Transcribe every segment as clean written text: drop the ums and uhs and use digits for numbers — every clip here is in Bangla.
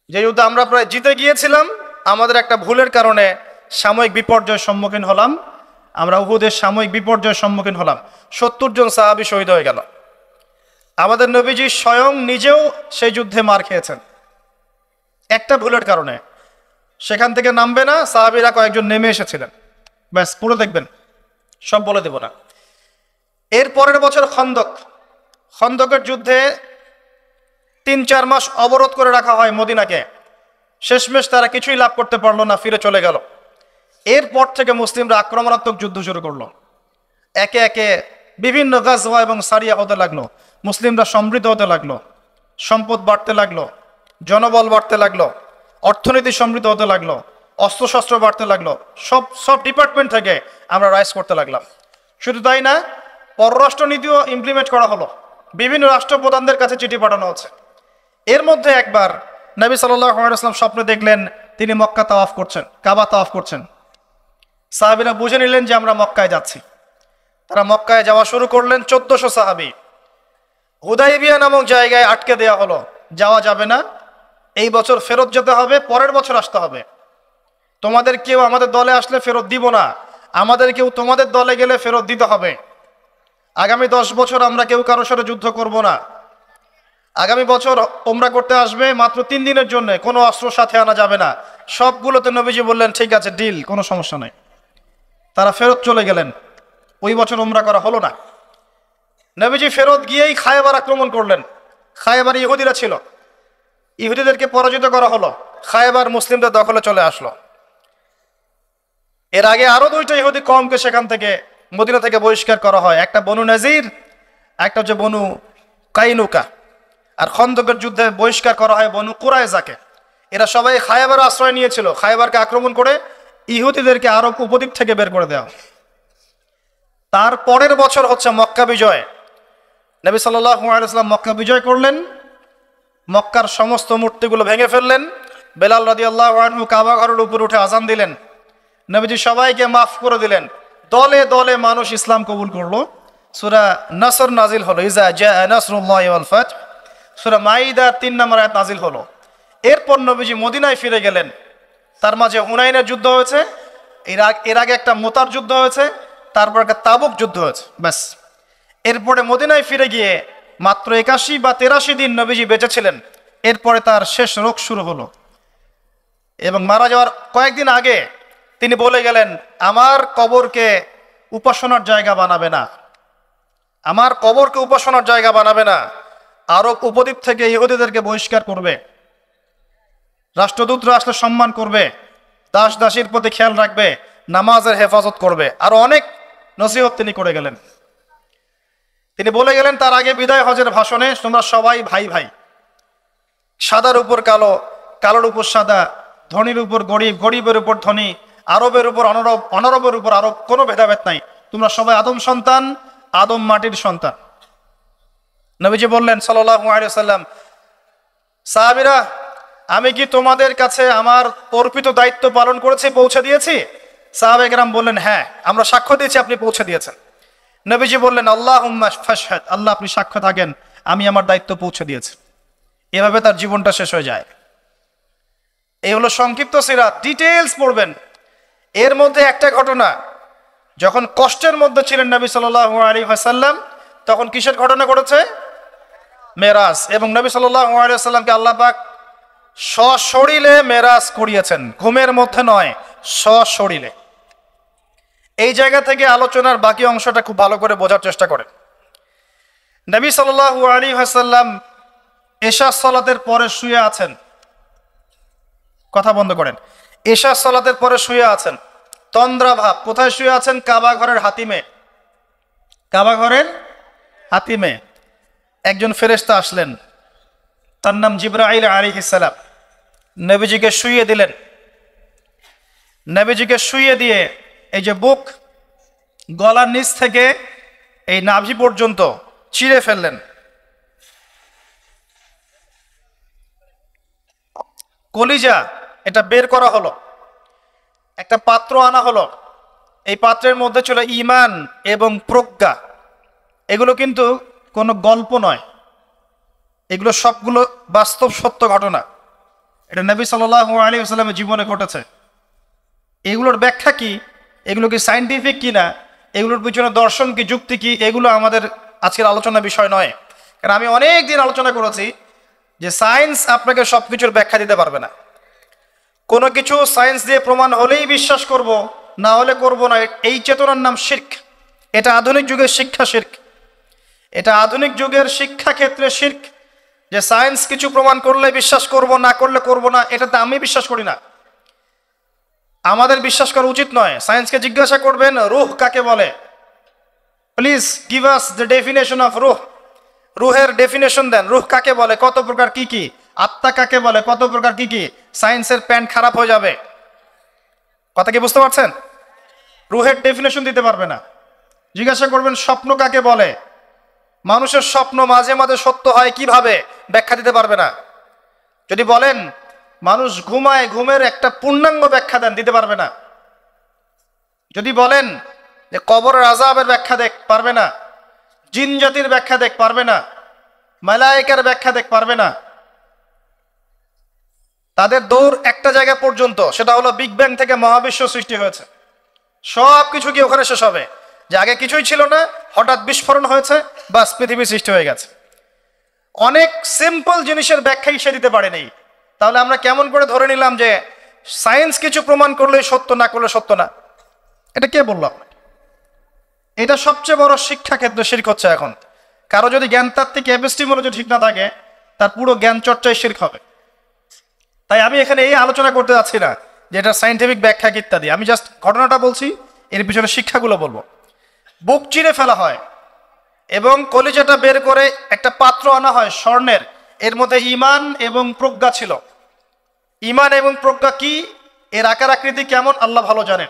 যে যুদ্ধে আমরা প্রায় জিতে গিয়েছিলাম, আমাদের একটা ভুলের কারণে সাময়িক বিপর্যয়ের সম্মুখীন হলাম। আমরা উহুদের সাময়িক বিপর্যয়ের সম্মুখীন হলাম, 70 জন সাহাবী শহীদ হয়ে গেল। আমাদের নবীজি স্বয়ং নিজেও সেই যুদ্ধে মার খেয়েছেন একটা ভুলের কারণে। সেখান থেকে নামবে না, সাহাবীরা কয়েকজন নেমে এসেছিলেন, ব্যাস পুরো দেখবেন, সব বলে দেব না। এর পরের বছর খন্দকের যুদ্ধে 3-4 মাস অবরোধ করে রাখা হয় মদিনাকে। শেষমেশ তারা কিছুই লাভ করতে পারলো না, ফিরে চলে গেল। এরপর থেকে মুসলিমরা আক্রমণাত্মক যুদ্ধ শুরু করলো। একে একে বিভিন্ন গাজওয়া এবং সারিয়া হতে লাগলো, মুসলিমরা সমৃদ্ধ হতে লাগলো, সম্পদ বাড়তে লাগলো, জনবল বাড়তে লাগলো, অর্থনীতি সমৃদ্ধ হতে লাগলো, অস্ত্রশস্ত্র বাড়তে লাগলো। সব ডিপার্টমেন্ট থেকে আমরা রাইজ করতে লাগলাম। শুধু তাই না, পররাষ্ট্র নীতিও ইমপ্লিমেন্ট করা হলো, বিভিন্ন রাষ্ট্রপ্রধানদের কাছে চিঠি পাঠানো হচ্ছে। এর মধ্যে একবার নবী সাল্লাল্লাহু আলাইহি ওয়াসাল্লাম স্বপ্নে দেখলেন তিনি মক্কা তাওয়াফ করছেন, কাবা তাওয়াফ করছেন। সাহাবীরা বুঝে নিলেন যে আমরা মক্কায় যাচ্ছি। তারা মক্কায় যাওয়া শুরু করলেন। 1400 সাহাবী হুদাইবিয়া নামক জায়গায় আটকে দেওয়া হলো, যাওয়া যাবে না, এই বছর ফেরত যেতে হবে, পরের বছর আসতে হবে। তোমাদের কেউ আমাদের দলে আসলে ফেরত দিব না, আমাদের কেউ তোমাদের দলে গেলে ফেরত দিতে হবে। আগামী 10 বছর আমরা কেউ কারোর সাথে যুদ্ধ করব না। আগামী বছর ওমরা করতে আসবে মাত্র 3 দিনের জন্য, কোনো অস্ত্র সাথে আনা যাবে না। সবগুলোতে নবীজি বললেন ঠিক আছে, ডিল, কোনো সমস্যা নাই। তারা ফেরত চলে গেলেন। ওই বছর ওমরা করা হলো না। নবীজি ফেরত গিয়েই খায়বার আক্রমণ করলেন। খায়বার ইহুদিরা ছিল, ইহুদিদেরকে পরাজিত করা হলো। খায়বার মুসলিমদের দখলে চলে আসলো। এর আগে আরো 2টা ইহুদি কওমকে সেখান থেকে, মদিনা থেকে বহিষ্কার করা হয়। একটা বনু নাজির, একটা হচ্ছে বনু কাইনুকা। আর খন্দকের যুদ্ধে বহিষ্কার করা হয় বনু কুরাইজাকে। এরা সবাই খায়বার আশ্রয় নিয়েছিল। খায়বারকে আক্রমণ করে ইহুদিদেরকে আরব উপদ্বীপ থেকে বের করে দেওয়া। তার পরের বছর হচ্ছে মক্কা বিজয়। নবী সাল্লাল্লাহু আলাইহি ওয়াসাল্লাম মক্কা বিজয় করলেন, মক্কার সমস্ত মূর্তিগুলো ভেঙে ফেললেন। বেলাল রাদিয়াল্লাহু আনহু কাবা ঘরের উপর উঠে আজান দিলেন। নবীজি সবাইকে মাফ করে দিলেন। দলে দলে মানুষ ইসলাম কবুল করলো। সূরা নাসর নাজিল হলো, ইজা জাআ নাসরুল্লাহি ওয়াল ফাত। সূরা মাইদা 3 নম্বর আয়াত নাজিল হলো। এরপর নবীজি মদিনায় ফিরে গেলেন। তার মাঝে হুনাইনের যুদ্ধ হয়েছে, এর আগে একটা মুতার যুদ্ধ হয়েছে, তারপর একটা তাবুক যুদ্ধ হয়েছে, ব্যাস। এরপরে মদিনায় ফিরে গিয়ে মাত্র 81 বা 83 দিন নবীজি বেঁচে ছিলেন। এরপরে তার শেষ রোগ শুরু হলো এবং মারা যাওয়ার কয়েকদিন আগে তিনি বলে গেলেন, আমার কবরকে উপাসনার জায়গা বানাবে না, আমার কবরকে উপাসনার জায়গা বানাবে না। আরব উপদ্বীপ থেকে ইহুদিদেরকে বহিষ্কার করবে, রাষ্ট্রদূতরা আসলে সম্মান করবে, দাস দাসীর প্রতি খেয়াল রাখবে, নামাজের হেফাজত করবে। আরো অনেক নসিহত তিনি করে গেলেন। তিনি বলে গেলেন তার আগে বিদায় হজের ভাষণে, তোমরা সবাই ভাই ভাই, সাদার উপর কালো, কালোর উপর সাদা, ধনীর উপর গরিব, গরিবের উপর ধনী, আরবের উপর অনরব, অনরবের উপর আরব, কোনো ভেদাভেদ নাই। তোমরা সবাই আদম সন্তান, আদম মাটির সন্তান। নবীজি বললেন সাল্লাল্লাহু আলাইহি ওয়াসাল্লাম, সাহাবীরা, আমি কি তোমাদের কাছে আমার অর্পিত দায়িত্ব পালন করেছি, পৌঁছে দিয়েছি? সাহাবায়ে কেরাম বললেন, হ্যাঁ, আমরা সাক্ষ্য দিয়েছি আপনি পৌঁছে দিয়েছেন। নবীজি বললেন, আল্লাহুম্মা ফাশহাদ, আল্লাহ আপনি সাক্ষ্য থাকেন আমি আমার দায়িত্ব পৌঁছে দিয়েছি। এভাবে তার জীবনটা শেষ হয়ে যায়। এই হলো সংক্ষিপ্ত সিরাত, ডিটেইলস পড়বেন। এর মধ্যে একটা ঘটনা, যখন কষ্টের মধ্যে ছিলেন নবী সাল্লাল্লাহু আলাইহি ওয়াসাল্লাম, তখন কিসের ঘটনা ঘটেছে? মেরাজ। এবং নবী সাল্লাল্লাহু আলাইহি ওয়াসাল্লামকে আল্লাহ পাক সশরীরে মেরাজ করিয়েছেন, ঘুমের মধ্যে নয়, সশরীরে। এই জায়গা থেকে আলোচনার বাকি অংশটা খুব ভালো করে বোঝার চেষ্টা করেন। নবী সাল্লাল্লাহু আলাইহি ওয়াসাল্লাম এশা সালাতের পরে শুয়ে আছেন, কথা বন্ধ করেন, এশা সালাতের পরে শুয়ে আছেন, তন্দ্রা ভাব। কোথায় শুয়ে আছেন? কাবা ঘরের হাতিমে। কাবা ঘরের হাতিমে একজন ফেরেশতা আসলেন, তার নাম জিবরাইল আলাইহিস সালাম। নবীজিকে শুইয়ে দিলেন। নবীজিকে শুইয়ে দিয়ে এই যে বুক, গলার নিচ থেকে এই নাভি পর্যন্ত চিরে ফেললেন। কলিজা এটা বের করা হলো, একটা পাত্র আনা হলো। এই পাত্রের মধ্যে ছিল ঈমান এবং প্রজ্ঞা। এগুলো কিন্তু কোনো গল্প নয়, এগুলো সবগুলো বাস্তব সত্য ঘটনা। এটা নবী সাল্লাল্লাহু আলাইহি ওয়াসাল্লামের জীবনে ঘটেছে। এগুলোর ব্যাখ্যা কি, এগুলো কি সায়েন্টিফিক কি না, এগুলোর পিছনে দর্শন কি, যুক্তি কি, এগুলো আমাদের আজকের আলোচনার বিষয় নয়। কারণ আমি অনেক দিন আলোচনা করেছি যে সায়েন্স আপনাকে সব কিছুর ব্যাখ্যা দিতে পারবে না। কোনো কিছু সায়েন্স দিয়ে প্রমাণ হলেই বিশ্বাস করব, না হলে করব না, এই চেতনার নাম শিরক। এটা আধুনিক যুগের শিক্ষা শিরক, এটা আধুনিক যুগের শিক্ষা ক্ষেত্রে শিরক। যে সায়েন্স কিছু প্রমাণ করলে বিশ্বাস করব, না করলে করব না, এটাতে আমি বিশ্বাস করি না, আমাদের বিশ্বাস করা উচিত নয়। সায়েন্সকে জিজ্ঞাসা করবেন রূহ কাকে বলে, please give us the definition of রূহ। রূহের ডেফিনেশন দেন, রূহ কাকে বলে, কত প্রকার কি কি, আত্মা কাকে বলে, কত প্রকার কি কি। সায়েন্সের প্যান্ট খারাপ হয়ে যাবে। কথা কি বুঝতে পারছেন? রূহের ডেফিনেশন দিতে পারবে না। জিজ্ঞাসা করবেন স্বপ্ন কাকে বলে, মানুষের স্বপ্ন মাঝে মাঝে সত্য হয় কিভাবে, ব্যাখ্যা দিতে পারবে না। যদি বলেন মানুষ ঘুমায়, ঘুমের একটা পূর্ণাঙ্গ ব্যাখ্যা দেন, দিতে পারবে না। যদি বলেন যে কবরের আযাবের ব্যাখ্যা দেখ, পারবে না। জিন জাতির ব্যাখ্যা দেখ, পারবে না। মালায়েকার ব্যাখ্যা দেখ, পারবে না। তাদের দৌড় একটা জায়গা পর্যন্ত, সেটা হলো বিগ ব্যাং থেকে মহাবিশ্ব সৃষ্টি হয়েছে। সব কিছু কি ওখানে শেষ হবে? যে আগে কিছুই ছিল না, হঠাৎ বিস্ফোরণ হয়েছে, বাস পৃথিবী সৃষ্টি হয়ে গেছে। অনেক সিম্পল জিনিসের ব্যাখ্যাই সে দিতে পারেনি। তাহলে আমরা কেমন করে ধরে নিলাম যে সায়েন্স কিছু প্রমাণ করলে সত্য, না করলে সত্য না? এটা কে বললো আপনাকে? এটা সবচেয়ে বড় শিক্ষা ক্ষেত্রে শিরক হচ্ছে এখন। কারো যদি জ্ঞানতাত্ত্বিক এপিস্টিমোলজি ঠিক না থাকে, তার পুরো জ্ঞান চর্চায় শিরক হবে। তাই আমি এখানে এই আলোচনা করতে যাচ্ছি না যে এটা সায়েন্টিফিক ব্যাখ্যা ইত্যাদি, আমি জাস্ট ঘটনাটা বলছি, এর পিছনে শিক্ষাগুলো বলবো। বুক চিরে ফেলা হয় এবং কলিজাটা বের করে একটা পাত্র আনা হয় স্বর্ণের, এর মধ্যে ঈমান এবং প্রজ্ঞা ছিল। ঈমান এবং প্রজ্ঞা কি, এর আকার আকৃতি কেমন, আল্লাহ ভালো জানেন।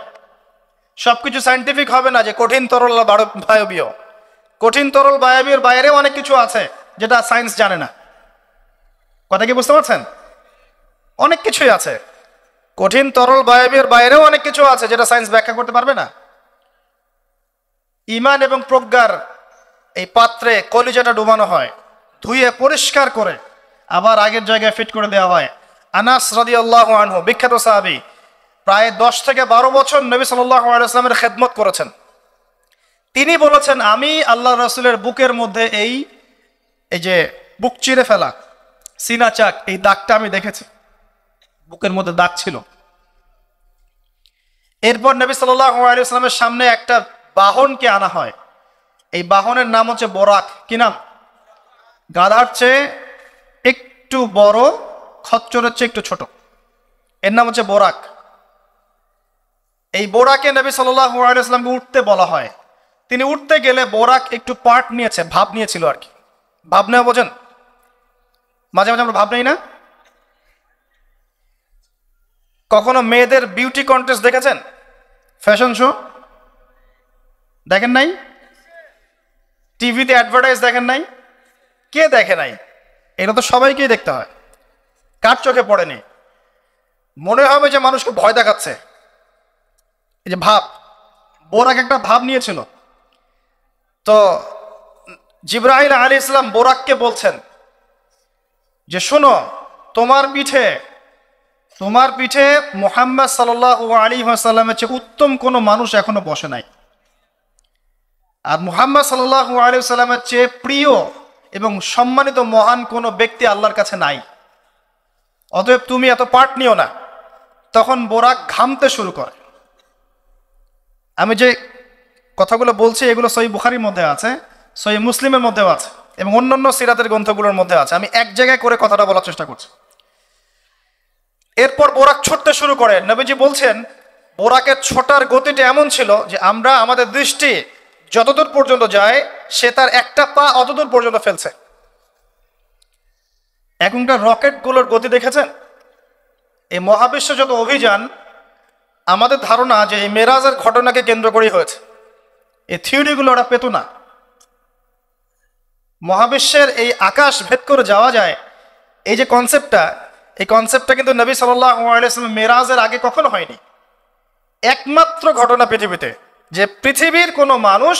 সবকিছু সায়েন্টিফিক হবে না যে কঠিন তরল বায়বীয়। কঠিন তরল বায়বীয় বাইরেও অনেক কিছু আছে যেটা সায়েন্স জানে না। কথা কি বুঝতে পারছেন? অনেক কিছুই আছে, কঠিন তরল বায়বীয় বাইরেও অনেক কিছু আছে যেটা সায়েন্স ব্যাখ্যা করতে পারবে না। ঈমান এবং প্রজ্ঞার এই পাত্রে কলিজাটা ডুবানো হয়, ধুয়ে পরিষ্কার করে আবার আগের জায়গায় ফিট করে দেওয়া হয়। আনাস রাদিয়াল্লাহু আনহু, বিখ্যাত সাহাবী, প্রায় 10 থেকে 12 বছর নবী সাল্লাল্লাহু আলাইহি ওয়াসাল্লামের খেদমত করেছেন। তিনি বলেছেন, আমি আল্লাহ রাসূলের বুকের মধ্যে এই যে বুক চিরে ফেলা, সিনা চাক, এই দাগটা আমি দেখেছি, বুকের মধ্যে দাগ ছিল। এরপর নবী সাল্লাল্লাহু আলাইহি ওয়াসাল্লামের সামনে একটা বাহনকে আনা হয়। এই বাহনের নাম হচ্ছে বোরাক। কি নাম? গাধার চেয়ে একটু বড়, খচ্চরের চেয়ে একটু ছোট, এর নাম হচ্ছে বোরাক। এই বোরাকে নবী সাল্লাল্লাহু আলাইহি ওয়াসাল্লামকে উঠতে বলা হয়। তিনি উঠতে গেলে বোরাক একটু পার্ট নিয়েছে, ভাব নিয়েছিল আর কি। ভাব নেওয়া বোঝেন? মাঝে মাঝে আমরা ভাব নেই না? কখনো মেয়েদের বিউটি কন্টেস্ট দেখেছেন? ফ্যাশন শো দেখেন নাই? টিভিতে অ্যাডভার্টাইজ দেখেন নাই? কে দেখে নাই? এটা তো সবাইকেই দেখতে হয়। কার চোখে পড়েনি? মনে হবে যে মানুষকে ভয় দেখাচ্ছে। এই যে ভাব, বোরাক একটা ভাব নিয়েছিল। তো জিবরাইল আলাইহিস সালাম বোরাককে বলছেন যে শোনো, তোমার পিঠে মুহাম্মদ সাল্লাল্লাহু আলাইহি ওয়াসাল্লামের চেয়ে উত্তম কোনো মানুষ এখনো বসে নাই, আর মুহাম্মদ সাল্লাল্লাহু আলাইহি ওয়াসাল্লামের চেয়ে প্রিয় এবং সম্মানিত মহান কোনো ব্যক্তি আল্লাহর কাছে নাই। অতএব তুমি এত পার্ট নিও না। তখন বোরাক ঘামতে শুরু করে। আমি যে কথাগুলো বলছি এগুলো সহিহ বুখারীর মধ্যে আছে, সহিহ মুসলিমের মধ্যেও আছে এবং অন্যান্য সিরাতের গ্রন্থগুলোর মধ্যে আছে। আমি এক জায়গায় করে কথাটা বলার চেষ্টা করছি। এরপর বোরাক ছুটতে শুরু করে। নবীজি বলছেন বোরাকের ছোটার গতিটা এমন ছিল যে আমরা আমাদের দৃষ্টি যতদূর পর্যন্ত যায়, সে তার একটা পা অতদূর পর্যন্ত ফেলছে। এখনকার রকেটগুলোর গতি দেখেছেন? এই মহাবিশ্ব যত অভিযান, আমাদের ধারণা যে এই মেরাজের ঘটনাকে কেন্দ্র করেই হয়েছে। এই থিওরিগুলো ওরা পেত না। মহাবিশ্বের এই আকাশ ভেদ করে যাওয়া যায়, এই যে কনসেপ্টটা, এই কনসেপ্টটা কিন্তু নবী সাল্লাল্লাহু আলাইহি ওয়াসাল্লাম মেরাজের আগে কখনো হয়নি। একমাত্র ঘটনা পৃথিবীতে যে পৃথিবীর কোনো মানুষ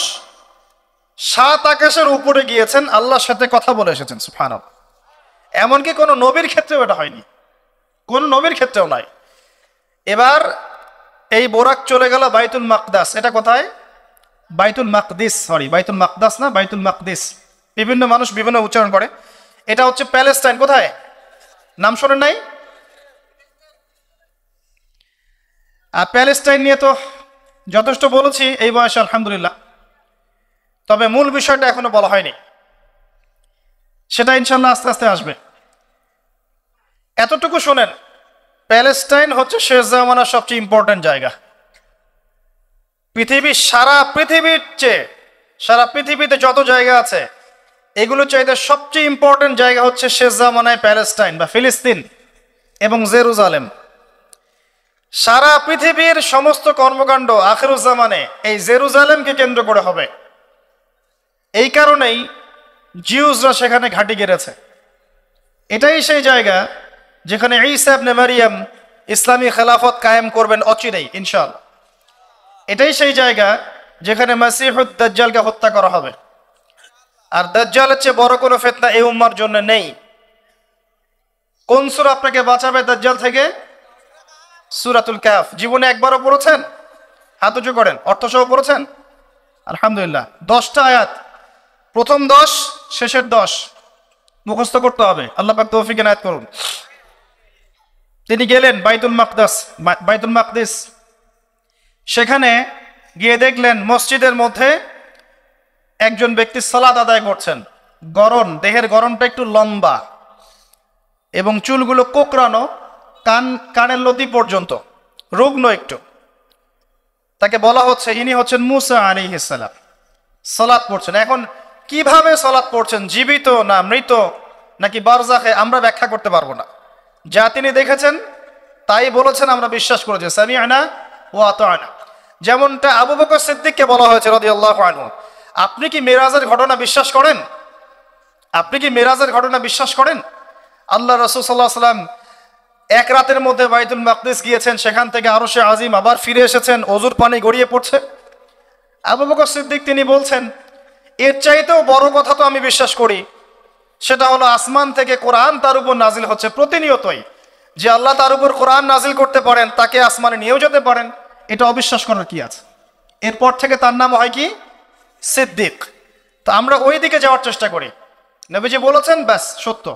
7 আকাশের উপরে গিয়েছেন, আল্লাহর সাথে কথা বলে এসেছেন। সুবহানাল্লাহ। এমনকি কোনো নবীর ক্ষেত্রেও এটা হয়নি। কোন নবীর ক্ষেত্রেও নাই। এবার এই বোরাক চলে গেল বাইতুল মাকদাস। এটা কোথায়? বাইতুল মাকদিস, বাইতুল মাকদাস না, বাইতুল মাকদিস। বিভিন্ন মানুষ বিভিন্ন উচ্চারণ করে। এটা হচ্ছে প্যালেস্টাইন। কোথায়? নাম শোনেন নাই? আর প্যালেস্টাইন নিয়ে তো যথেষ্ট বলেছি এই বয়সে, আলহামদুলিল্লাহ। তবে মূল বিষয়টা এখনো বলা হয়নি, সেটা ইনশাল্লাহ আস্তে আস্তে আসবে। এতটুকু শোনেন, প্যালেস্টাইন হচ্ছে শেষ জামানার সবচেয়ে ইম্পর্টেন্ট জায়গা। সারা পৃথিবীতে যত জায়গা আছে এগুলো চাইতে সবচেয়ে ইম্পর্টেন্ট জায়গা হচ্ছে শেষ জামানায় প্যালেস্টাইন বা ফিলিস্তিন এবং জেরুজালেম। সারা পৃথিবীর সমস্ত কর্মকাণ্ড আখিরুজ্জামানে এই জেরুজালেমকে কেন্দ্র করে হবে। এই কারণেই জিউসরা সেখানে ঘাঁটি গেড়েছে। এটাই সেই জায়গা যেখানে ঈসা ইবনে মারিয়াম ইসলামী খেলাফত কায়েম করবেন অচিরেই ইনশাআল্লাহ। এটাই সেই জায়গা যেখানে মাসিহুদ দাজ্জালকে হত্যা করা হবে। আর দাজ্জালের চেয়ে বড় কোনো ফিতনা এই উম্মার জন্য নেই। কোন সূরা আপনাকে বাঁচাবে দাজ্জাল থেকে? সূরাতুল কাহফ। জীবনে একবারও পড়েছেন? হাত উঁচু করেন। অর্থসহ পড়েছেন? আলহামদুলিল্লাহ। 10টা আয়াত, প্রথম 10, শেষের 10 মুখস্থ করতে হবে। আল্লাহ পাক তৌফিক এনায়েত করুন। তিনি গেলেন বাইতুল মাকদিস। সেখানে গিয়ে দেখলেন মসজিদের মধ্যে একজন ব্যক্তি সালাত আদায় করছেন। দেহের গড়নটা একটু লম্বা এবং চুলগুলো কোকড়ানো, কানের লতি পর্যন্ত, রুগ্ন একটু। তাকে বলা হচ্ছে ইনি হচ্ছেন মুসা আলাইহিস সালাম, সালাত পড়ছেন। এখন কিভাবে সালাত পড়ছেন, জীবিত না মৃত নাকি বারজাখে, আমরা ব্যাখ্যা করতে পারবো না। যা তিনি দেখেছেন তাই বলেছেন, আমরা বিশ্বাস করেছি। সামি'না ওয়া আতা'না। যেমনটা আবু বকর সিদ্দিককে বলা হয়েছে রাদিয়াল্লাহু আনহু, আপনি কি মেরাজের ঘটনা বিশ্বাস করেন? আল্লাহ রাসূল সাল্লাল্লাহু আলাইহি ওয়াসাল্লাম এক রাতের মধ্যে বাইতুল মাকদিস গিয়েছেন, সেখান থেকে আরশে আজিম, আবার ফিরে এসেছেন, ওযুর পানি গড়িয়ে পড়ছে। আবু বকর সিদ্দিক তিনি বলছেন, এর চাইতেও বড় কথা তো আমি বিশ্বাস করি, সেটা হলো আসমান থেকে কোরআন তার উপর নাজিল হচ্ছে প্রতিনিয়তই। যে আল্লাহ তার উপর কোরআন নাজিল করতে পারেন, তাকে আসমানে নিয়েও যেতে পারেন। এটা অবিশ্বাস করার কি আছে? এরপর থেকে তার নাম হয় কি? সিদ্দিক। তো আমরা ওই দিকে যাওয়ার চেষ্টা করি। নবীজি বলেছেন, ব্যাস সত্য।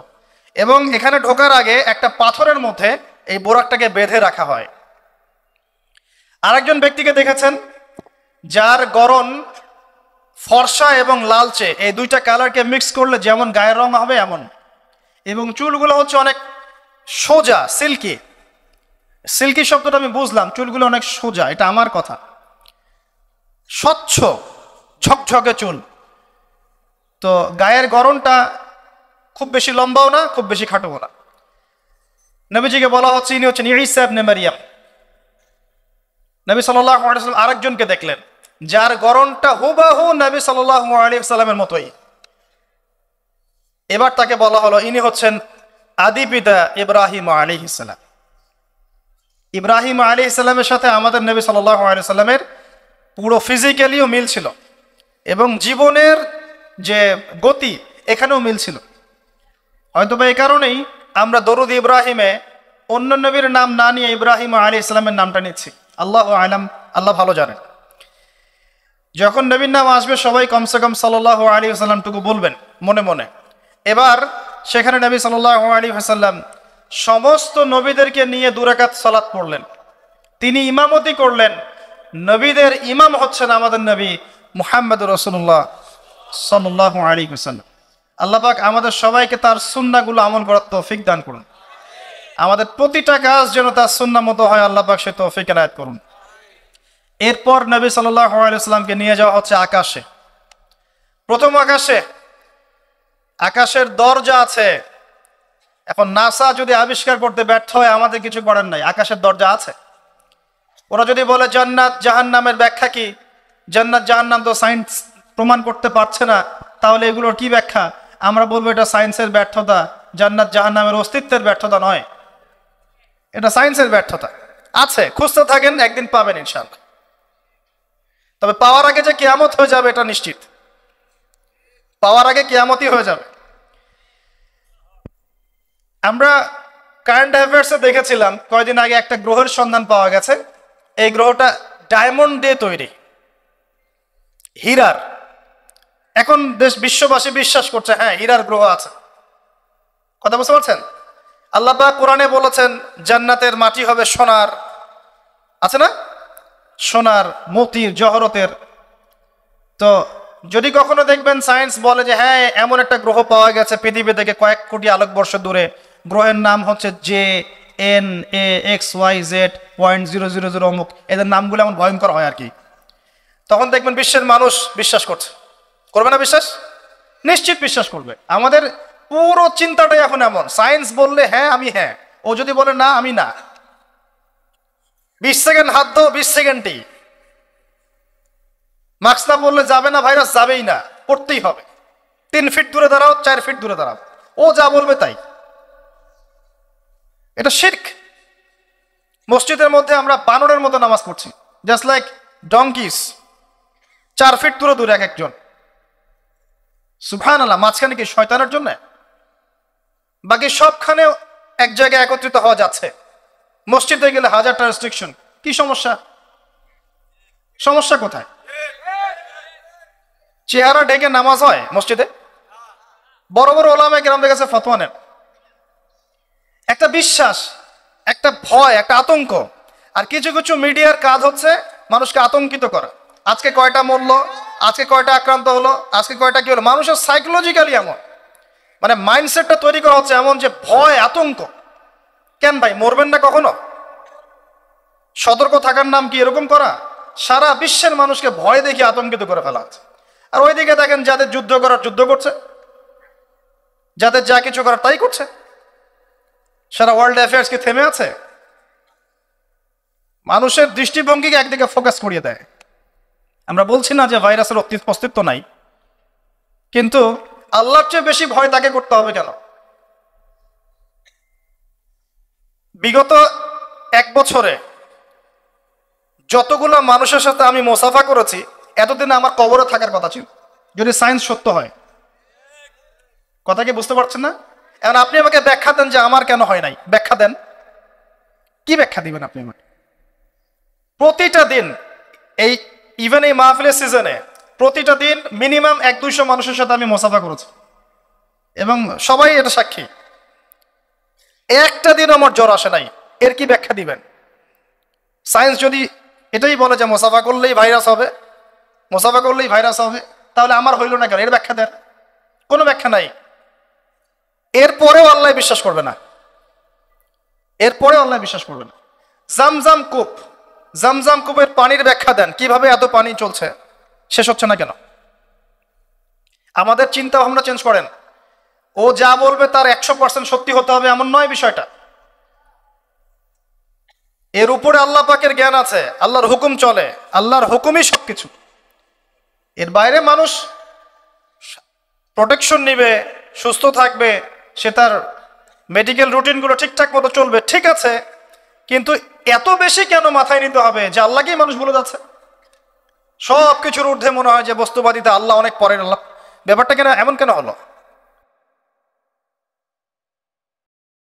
এবং এখানে ঢোকার আগে একটা পাথরের মধ্যে এই বোরাকটাকে বেঁধে রাখা হয়। আরেকজন ব্যক্তিকে দেখেছেন যার গড়ন ফর্সা এবং লালচে, এই দুইটা কালারকে মিক্স করলে যেমন গায়ের রং হবে এমন, এবং চুলগুলো হচ্ছে অনেক সোজা, সিল্কি শব্দটা আমি বুঝলাম, চুলগুলো অনেক সোজা, এটা আমার কথা, স্বচ্ছ ঝকঝকে চুল। তো গায়ের গড়নটা খুব বেশি লম্বাও না, খুব বেশি খাটোও না। নবীজিকে বলা হচ্ছে ইনি হচ্ছেন ঈসা ইবনে মারিয়াম। নবী সাল্লাল্লাহু আলাইহি ওয়াসাল্লাম আরেকজনকে দেখলেন যার গড়নটা হুবাহু নবী সাল্লাল্লাহু আলাইহি ওয়াসাল্লামের মতোই। এবার তাকে বলা হলো ইনি হচ্ছেন আদি পিতা ইব্রাহিম আলাইহিস সালাম। ইব্রাহিম আলাইহিস সালামের সাথে আমাদের নবী সাল্লাল্লাহু আলাইহি ওয়াসাল্লামের পুরো ফিজিক্যালিও মিল ছিল এবং জীবনের যে গতি এখানেও মিল ছিল। হয়তো বা এই কারণেই আমরা দরুদ ইব্রাহিমে অন্য নবীর নাম না নিয়ে ইব্রাহিম আলাইহিস সালামের নামটা নিচ্ছি। আল্লাহু আ'লাম, আল্লাহ ভালো জানেন। যখন নবীর নাম আসবে সবাই কমসে কম সাল্লাল্লাহু আলাইহি ওয়াসাল্লামটুকু বলবেন মনে মনে। এবার সেখানে নবী সাল্লাল্লাহু আলাইহি ওয়াসাল্লাম সমস্ত নবীদেরকে নিয়ে 2 রাকাত সালাত পড়লেন। তিনি ইমামতি করলেন। নবীদের ইমাম হচ্ছেন আমাদের নবী মুহাম্মদুর রাসূলুল্লাহ সাল্লাল্লাহু আলাইহি ওয়াসাল্লাম। আল্লাহ পাক আমাদের সবাইকে তার সুন্নাহগুলো আমল করার তৌফিক দান করুন। আমাদের প্রতিটা কাজ যেন তার সুন্নাহ মতো হয়, আল্লাহ পাক সে তৌফিক এনায়েত করুন। এরপর নবী সাল্লাল্লাহু আলাইহি ওয়াসাল্লামকে নিয়ে যাওয়া হচ্ছে আকাশে। প্রথম আকাশের দরজা আছে। এখন নাসা যদি আবিষ্কার করতে ব্যর্থ হয়, আমাদের কিছু করার নাই, আকাশের দরজা আছে। ওরা যদি বলে জান্নাত জাহান্নামের ব্যাখ্যা কি, জান্নাত জাহান্নাম তো সায়েন্স প্রমাণ করতে পারছে না, তাহলে এগুলোর কি ব্যাখ্যা? আমরা বলবো এটা সায়েন্সের ব্যর্থতা, জান্নাত জাহান্নামের অস্তিত্বের ব্যর্থতা নয়, এটা সায়েন্সের ব্যর্থতা। আছে, খুঁজতে থাকেন, একদিন পাবেন ইনশাআল্লাহ। তবে পাওয়ার আগে যে কিয়ামত হয়ে যাবে এটা নিশ্চিত, পাওয়ার আগে কিয়ামতই হয়ে যাবে। আমরা কারেন্ট অ্যাফেয়ার্সে দেখেছিলাম কয়েকদিন আগে একটা গ্রহের সন্ধান পাওয়া গেছে। এই গ্রহটা ডায়মন্ড দিয়ে তৈরি, হীরার। এখন বিশ্ববাসী বিশ্বাস করছে হ্যাঁ হীরার গ্রহ আছে। কথা বুঝতে পারছেন? আল্লাহ পাক কোরআনে বলেছেন জান্নাতের মাটি হবে সোনার, আছে না, সোনার, মতির, জহরতের। তো যদি কখনো দেখবেন সায়েন্স বলে যে হ্যাঁ এমন একটা গ্রহ পাওয়া গেছে পৃথিবী থেকে কয়েক কোটি আলোকবর্ষ দূরে, গ্রহের নাম হচ্ছে JNAXYZ.000 অমুক, এদের নামগুলো এমন ভয়ঙ্কর হয় আর কি, তখন দেখবেন বিশ্বের মানুষ বিশ্বাস করছে। করবে না বিশ্বাস? নিশ্চিত বিশ্বাস করবে। আমাদের পুরো চিন্তাটাই এখন এমন, সায়েন্স বললে হ্যাঁ আমি হ্যাঁ, ও যদি বলে না আমি না। 20 সেকেন্ড হাত ধো, 20 সেকেন্ডই। মাস্ক না বললে যাবে না, ভাইরাস যাবেই না, পড়তেই হবে। 3 ফিট দূরে দাঁড়াও, 4 ফিট দূরে দাঁড়াও, ও যা বলবে তাই। এটা শিরক। মসজিদের মধ্যে আমরা বানরের মতো নামাজ পড়ছি, জাস্ট লাইক ডঙ্কিস, 4 ফিট দূরে দূরে এক একজন। সুবহানাল্লাহ, মাঝখানে কি শয়তানের জন্য? বাকি সবখানে এক জায়গায় একত্রিত হওয়া যাচ্ছে। মসজিদে গেলে হাজারটা রেস্ট্রিকশন, কি সমস্যা? সমস্যা কোথায়? চেহারা ঢেকে নামাজ হয় মসজিদে? বড় বড় ওলামায়ে কেরামদের কাছে ফতোয়া নেন। একটা বিশ্বাস, একটা ভয়, একটা আতঙ্ক। আর কিছু কিছু মিডিয়ার কাজ হচ্ছে মানুষকে আতঙ্কিত করা। আজকে কয়টা মরলো, আজকে কয়টা আক্রান্ত হলো, আজকে কয়টা কি হলো। মানুষের সাইকোলজিক্যালি এমন, মানে মাইন্ডসেটটা তৈরি করা হচ্ছে এমন যে ভয়, আতঙ্ক। কেন ভাই, মরবেন না কখনো? সতর্ক থাকার নাম কি এরকম করা? সারা বিশ্বের মানুষকে ভয় দেখিয়ে আতঙ্কিত করে ফেলা হচ্ছে। আর ওইদিকে দেখেন যাদের যুদ্ধ করার যুদ্ধ করছে, যাদের যা কিছু করার তাই করছে। সারা ওয়ার্ল্ড অ্যাফেয়ার্স কি থেমে আছে? মানুষের দৃষ্টিভঙ্গিকে একদিকে ফোকাস করিয়ে দেয়। আমরা বলছি না যে ভাইরাসের অস্তিত্ব নাই, কিন্তু আল্লাহর চেয়ে বেশি ভয় তাকে করতে হবে কেন? বিগত 1 বছরে যতগুলো মানুষের সাথে আমি মোসাফা করেছি, এতদিনে আমার কবরে থাকার কথা ছিল, যদি সায়েন্স সত্য হয়। কথা কি বুঝতে পারছেন না? এখন আপনি আমাকে ব্যাখ্যা দেন যে আমার কেন হয় নাই, ব্যাখ্যা দেন। কি ব্যাখ্যা দিবেন আপনি আমাকে? প্রতিটা দিন ইভেন এই মাহফিলের সিজনে প্রতিটা দিন মিনিমাম 100-200 মানুষের সাথে আমি মোসাফা করেছি, এবং সবাই এটা সাক্ষী। একটা দিন আমার জ্বর আসে নাই, এর কি ব্যাখ্যা দিবেন? সায়েন্স যদি এটাই বলে যে মোসাফা করলেই ভাইরাস হবে, মোসাফা করলেই ভাইরাস হবে, তাহলে আমার হইল না কেন? এর ব্যাখ্যা দেন। কোনো ব্যাখ্যা নাই। এরপরেও আল্লাহ বিশ্বাস করবে না, এরপরেও আল্লাহ বিশ্বাস করবে না। জামজাম কূপের পানির ব্যাখ্যা দেন, কিভাবে এত পানি চলছে, শেষ হচ্ছে না কেন? আমাদের চিন্তা ভাবনা চেঞ্জ করেন। ও যা বলবে তার 100% সত্যি হতে হবে এমন নয় বিষয়টা। এর উপরে আল্লাহ পাকের জ্ঞান আছে, আল্লাহর হুকুম চলে, আল্লাহর হুকুমই সবকিছু। এর বাইরে মানুষ প্রোটেকশন নিবে, সুস্থ থাকবে, সে তার মেডিকেল রুটিনগুলো ঠিকঠাক মতো চলবে, ঠিক আছে, কিন্তু এত বেশি কেন মাথায় নিতে হবে যে আল্লাহকেই মানুষ ভুলে যাচ্ছে? সব কিছুর ঊর্ধ্বে মনে হয় যে বস্তুবাদিতা আল্লাহ অনেক পরের। আল্লাহ ব্যাপারটা কেন এমন কেন হলো?